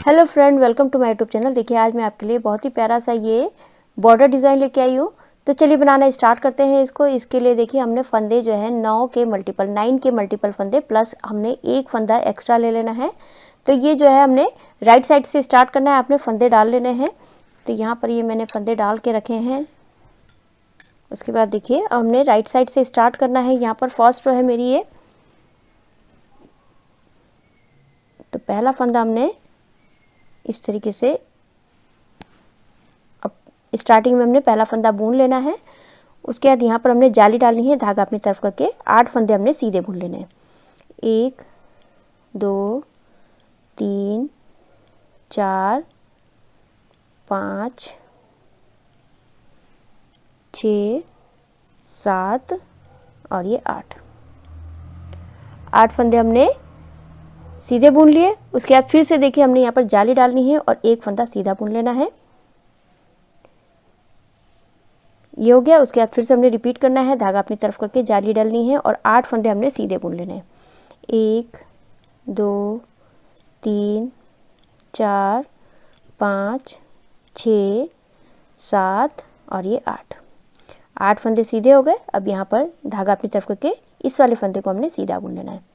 Hello friend, welcome to my YouTube channel. देखिए आज मैं आपके लिए बहुत ही प्यारा सा ये बॉर्डर डिज़ाइन लेके आई हूँ। तो चलिए बनाना स्टार्ट करते हैं इसको। इसके लिए देखिए हमने फंदे जो है 9 के मल्टीपल फंदे प्लस हमने एक फंदा एक्स्ट्रा ले लेना है। तो ये जो है हमने राइट साइड से स्टार्ट करना है, आपने फंदे डाल लेने हैं। तो यहाँ पर ये मैंने फंदे डाल के रखे हैं। उसके बाद देखिए हमने राइट साइड से स्टार्ट करना है। यहाँ पर फर्स्ट रो है मेरी ये। तो पहला फंदा हमने इस तरीके से अब स्टार्टिंग में हमने पहला फंदा बुन लेना है। उसके बाद यहाँ पर हमने जाली डालनी है, धागा अपनी तरफ करके 8 फंदे हमने सीधे बुन लेने हैं। 1 2 3 4 5 6 7 और ये 8 फंदे हमने सीधे बुन लिए। उसके बाद फिर से देखिए हमने यहाँ पर जाली डालनी है और एक फंदा सीधा बुन लेना है। ये हो गया। उसके बाद फिर से हमने रिपीट करना है, धागा अपनी तरफ करके जाली डालनी है और 8 फंदे हमने सीधे बुन लेने हैं। 1 2 3 4 5 6 7 और ये 8 फंदे सीधे हो गए। अब यहाँ पर धागा अपनी तरफ करके इस वाले फंदे को हमने सीधा बुन लेना है।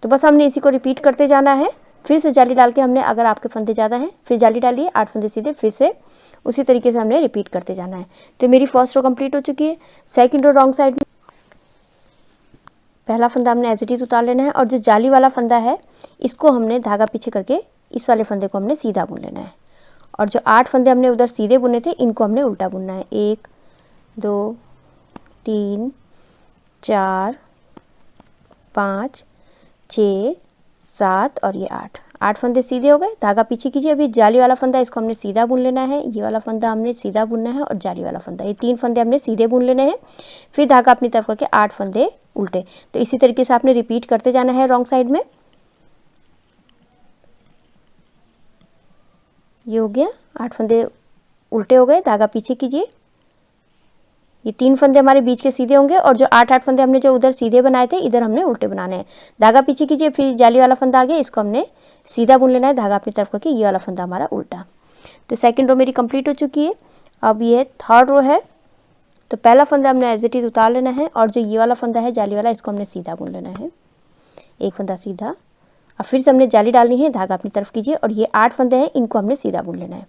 तो बस हमने इसी को रिपीट करते जाना है। फिर से जाली डाल के हमने, अगर आपके फंदे ज़्यादा हैं फिर जाली डालिए, 8 फंदे सीधे, फिर से उसी तरीके से हमने रिपीट करते जाना है। तो मेरी फर्स्ट रो कंप्लीट हो चुकी है। सेकंड रो रॉन्ग साइड में पहला फंदा हमने एज इट इज़ उतार लेना है और जो जाली वाला फंदा है इसको हमने धागा पीछे करके इस वाले फंदे को हमने सीधा बुन लेना है। और जो 8 फंदे हमने उधर सीधे बुने थे इनको हमने उल्टा बुनना है। 1 2 3 4 5 6 7 और ये 8 फंदे सीधे हो गए। धागा पीछे कीजिए। अभी जाली वाला फंदा इसको हमने सीधा बुन लेना है, ये वाला फंदा हमने सीधा बुनना है और जाली वाला फंदा, ये 3 फंदे हमने सीधे बुन लेने हैं। फिर धागा अपनी तरफ करके 8 फंदे उल्टे। तो इसी तरीके से आपने रिपीट करते जाना है रॉन्ग साइड में। ये हो गया, 8 फंदे उल्टे हो गए। धागा पीछे कीजिए। ये 3 फंदे हमारे बीच के सीधे होंगे और जो 8 फंदे हमने जो उधर सीधे बनाए थे इधर हमने उल्टे बनाने हैं। धागा पीछे कीजिए। फिर जाली वाला फंदा आ गया, इसको हमने सीधा बुन लेना है, धागा अपनी तरफ करके ये वाला फंदा हमारा उल्टा। तो सेकंड रो मेरी कंप्लीट हो चुकी है। अब ये थर्ड रो है। तो पहला फंदा हमने एज इट इज़ उतार लेना है और जो ये वाला फंदा है जाली वाला इसको हमने सीधा बुन लेना है, एक फंदा सीधा। अब फिर से हमने जाली डालनी है, धागा अपनी तरफ कीजिए और ये 8 फंदे हैं इनको हमने सीधा बुन लेना है।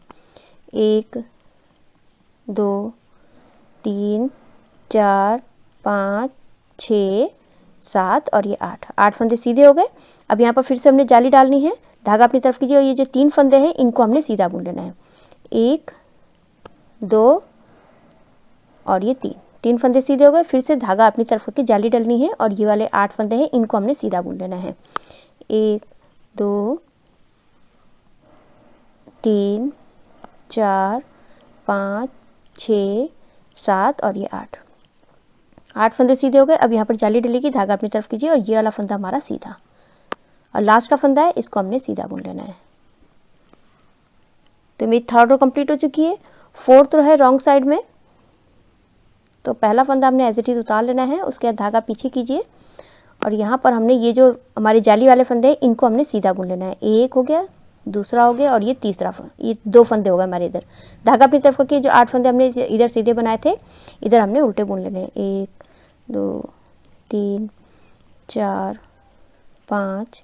1 2 3 4 5 6 7 और ये 8 फंदे सीधे हो गए। अब यहाँ पर फिर से हमने जाली डालनी है, धागा अपनी तरफ कीजिए और ये जो 3 फंदे हैं इनको हमने सीधा बुन लेना है। 1 2 और ये 3 फंदे सीधे हो गए। फिर से धागा अपनी तरफ करके जाली डालनी है और ये वाले 8 फंदे हैं इनको हमने सीधा बुन लेना है। 1 2 3 4 5 6 7 और ये 8 फंदे सीधे हो गए। अब यहाँ पर जाली डलेगी, धागा अपनी तरफ कीजिए और ये वाला फंदा हमारा सीधा और लास्ट का फंदा है इसको हमने सीधा बुन लेना है। तो मेरी थर्ड रो कंप्लीट हो चुकी है। फोर्थ रो है रॉन्ग साइड में। तो पहला फंदा हमने एज इट इज़ उतार लेना है, उसके बाद धागा पीछे कीजिए और यहाँ पर हमने ये जो हमारे जाली वाले फंदे हैं इनको हमने सीधा बुन लेना है। एक हो गया, दूसरा हो गया और ये तीसरा ये 2 फंदे हो गए हमारे इधर। धागा अपनी तरफ करके जो 8 फंदे हमने इधर सीधे बनाए थे इधर हमने उल्टे बुन लेने हैं। 1 2 3 4 5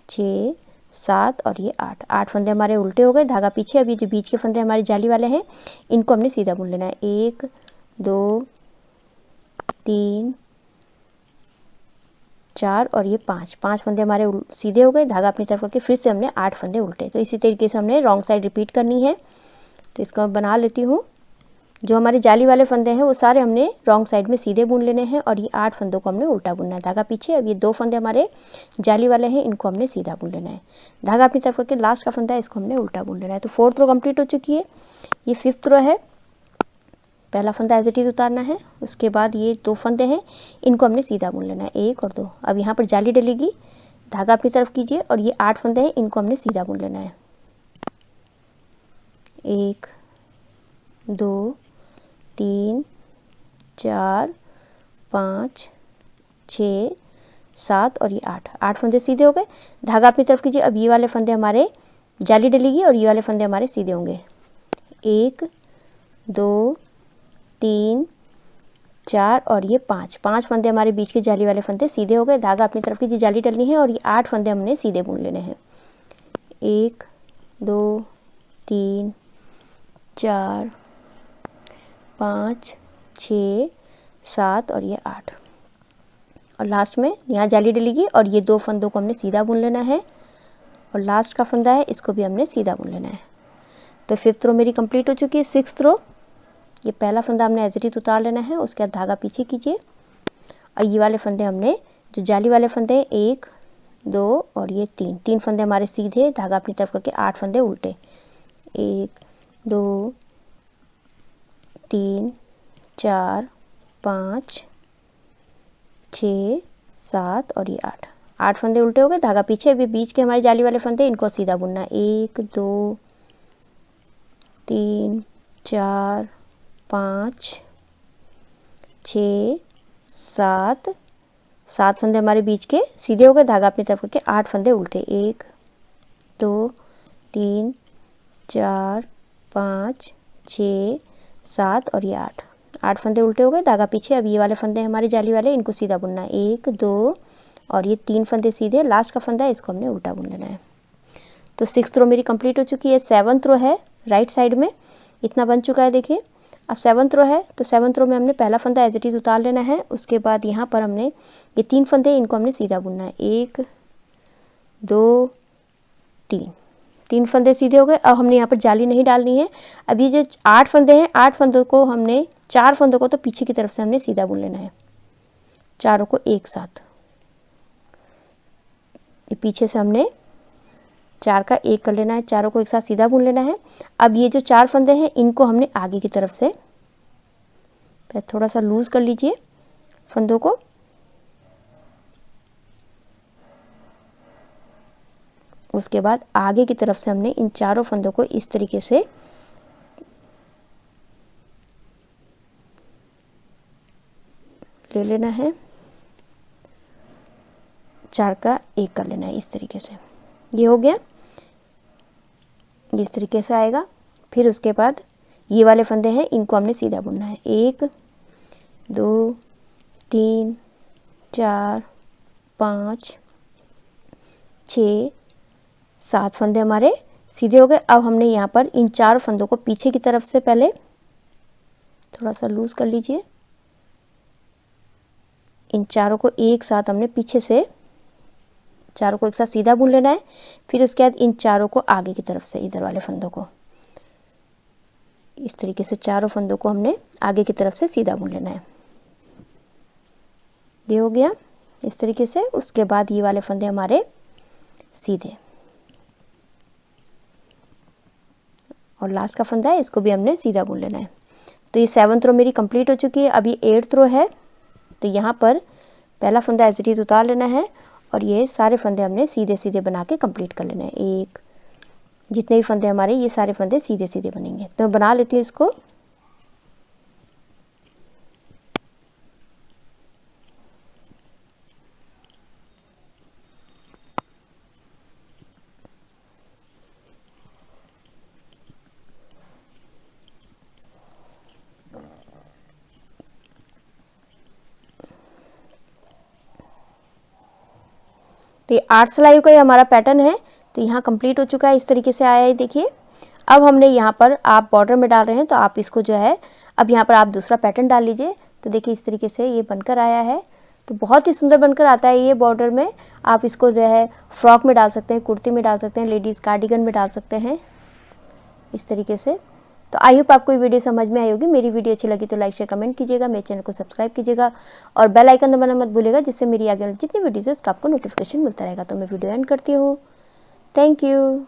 6 7 और ये 8 फंदे हमारे उल्टे हो गए। धागा पीछे। अभी जो बीच के फंदे हमारे जाली वाले हैं इनको हमने सीधा बुन लेना है। 1 2 3 4 और ये 5 फंदे हमारे सीधे हो गए। धागा अपनी तरफ करके फिर से हमने 8 फंदे उल्टे। तो इसी तरीके से हमने रॉन्ग साइड रिपीट करनी है। तो इसको बना लेती हूँ। जो हमारे जाली वाले फंदे हैं वो सारे हमने रॉन्ग साइड में सीधे बुन लेने हैं और ये 8 फंदों को हमने उल्टा बुनना है, धागा पीछे। अब ये 2 फंदे हमारे जाली वाले हैं इनको हमने सीधा बुन लेना है, धागा अपनी तरफ करके लास्ट का फंदा है इसको हमने उल्टा बुन लेना है। तो फोर्थ रो कंप्लीट हो चुकी है। ये फिफ्थ रो है। पहला फंदा एज इट इज़ उतारना है, उसके बाद ये 2 फंदे हैं इनको हमने सीधा बुन लेना है, 1 और 2। अब यहाँ पर जाली डलेगी, धागा अपनी तरफ कीजिए और ये 8 फंदे हैं इनको हमने सीधा बुन लेना है। 1 2 3 4 5 6 7 और ये 8 फंदे सीधे हो गए। धागा अपनी तरफ कीजिए। अब ये वाले फंदे हमारे जाली डलेगी और ये वाले फंदे हमारे सीधे होंगे। 1 2 3 4 और ये 5 फंदे हमारे बीच के जाली वाले फंदे सीधे हो गए। धागा अपनी तरफ की जी जाली डलनी है और ये 8 फंदे हमने सीधे बुन लेने हैं। 1 2 3 4 5 6 7 और ये 8 और लास्ट में यहाँ जाली डलेगी और ये 2 फंदों को हमने सीधा बुन लेना है और लास्ट का फंदा है इसको भी हमने सीधा बुन लेना है। तो 5th रो मेरी कंप्लीट हो चुकी है। 6th रो, ये पहला फंदा हमने एज इट इज उतार लेना है, उसके बाद धागा पीछे कीजिए और ये वाले फंदे हमने जो जाली वाले फंदे 1 2 और ये 3 फंदे हमारे सीधे, धागा अपनी तरफ करके 8 फंदे उल्टे। 1 2 3 4 5 6 7 और ये 8 फंदे उल्टे हो गए। धागा पीछे। अभी बीच के हमारे जाली वाले फंदे इनको सीधा बुनना है। 1 2 3 4 5 6 7 फंदे हमारे बीच के सीधे हो गए। धागा अपनी तरफ करके 8 फंदे उल्टे। 1 2 3 4 5 6 7 और ये 8 फंदे उल्टे हो गए। धागा पीछे। अब ये वाले फंदे हमारे जाली वाले, इनको सीधा बुनना है। 1 2 और ये 3 फंदे सीधे, लास्ट का फंदा है इसको हमने उल्टा बुन लेना है। तो 6th रो मेरी कंप्लीट हो चुकी है। 7th रो है राइट साइड में, इतना बन चुका है देखिए। अब 7th रो है तो 7th रो में हमने पहला फंदा एज इट इज उतार लेना है। उसके बाद यहाँ पर हमने ये 3 फंदे, इनको हमने सीधा बुनना है। 1 2 3 फंदे सीधे हो गए। अब हमने यहाँ पर जाली नहीं डालनी है। अब ये जो 8 फंदे हैं, 8 फंदों को हमने 4 फंदों को तो पीछे की तरफ से हमने सीधा बुन लेना है, चारों को एक साथ। ये पीछे से हमने 4 का 1 कर लेना है, चारों को एक साथ सीधा बुन लेना है। अब ये जो 4 फंदे हैं इनको हमने आगे की तरफ से थोड़ा सा लूज कर लीजिए फंदों को। उसके बाद आगे की तरफ से हमने इन चारों फंदों को इस तरीके से ले लेना है, 4 का 1 कर लेना है इस तरीके से। ये हो गया, इस तरीके से आएगा। फिर उसके बाद ये वाले फंदे हैं, इनको हमने सीधा बुनना है। 1 2 3 4 5 6 7 फंदे हमारे सीधे हो गए। अब हमने यहाँ पर इन 4 फंदों को पीछे की तरफ से पहले थोड़ा सा लूज कर लीजिए। इन चारों को एक साथ हमने पीछे से, चारों को एक साथ सीधा बुन लेना है। फिर उसके बाद इन चारों को आगे की तरफ से, इधर वाले फंदों को इस तरीके से, चारों फंदों को हमने आगे की तरफ से सीधा बुन लेना है। ये हो गया इस तरीके से। उसके बाद ये वाले फंदे हमारे सीधे और लास्ट का फंदा है इसको भी हमने सीधा बुन लेना है। तो ये 7th रो मेरी कंप्लीट हो चुकी है। अब ये 8th रो है, तो यहाँ पर पहला फंदा एज इट इज उतार लेना है और ये सारे फंदे हमने सीधे सीधे बना के कंप्लीट कर लेना है। एक, जितने भी फंदे हमारे, ये सारे फंदे सीधे सीधे बनेंगे। तो मैं बना लेती हूँ इसको। तो ये 8 सिलाई का ये हमारा पैटर्न है। तो यहाँ कंप्लीट हो चुका है, इस तरीके से आया है देखिए। अब हमने यहाँ पर, आप बॉर्डर में डाल रहे हैं तो आप इसको जो है, अब यहाँ पर आप दूसरा पैटर्न डाल लीजिए। तो देखिए इस तरीके से ये बनकर आया है। तो बहुत ही सुंदर बनकर आता है ये बॉर्डर में। आप इसको जो है फ्रॉक में डाल सकते हैं, कुर्ती में डाल सकते हैं, लेडीज़ कार्डिगन में डाल सकते हैं इस तरीके से। तो आई होप आपको ये वीडियो समझ में आई होगी। मेरी वीडियो अच्छी लगी तो लाइक शेयर कमेंट कीजिएगा, मेरे चैनल को सब्सक्राइब कीजिएगा और बेल आइकन दबाना मत भूलिएगा, जिससे मेरी आगे वाली जितनी वीडियोज़ है उसका आपको नोटिफिकेशन मिलता रहेगा। तो मैं वीडियो एंड करती हूँ। Thank you.